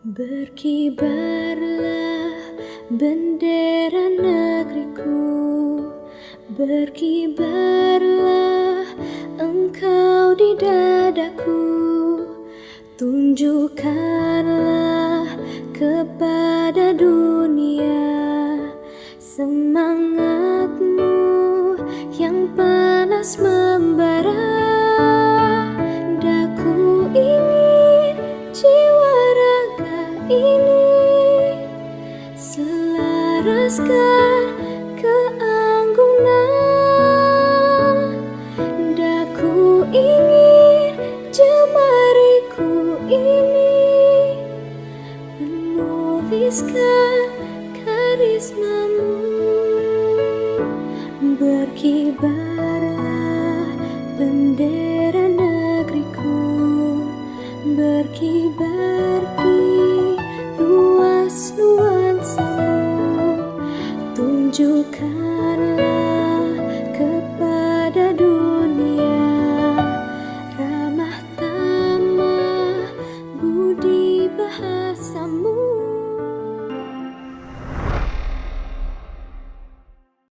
Berkibarlah bendera negeriku, berkibarlah engkau di dadaku. Tunjukkanlah kepada dunia semangatmu yang panas membara. Daku ingin jiwa raga ini selaraskan keanggunan. Daku ingin jemariku ini menuliskan karismamu. Berkibarlah bendera negeriku, berkibar di luas nuansamu. Tunjukkan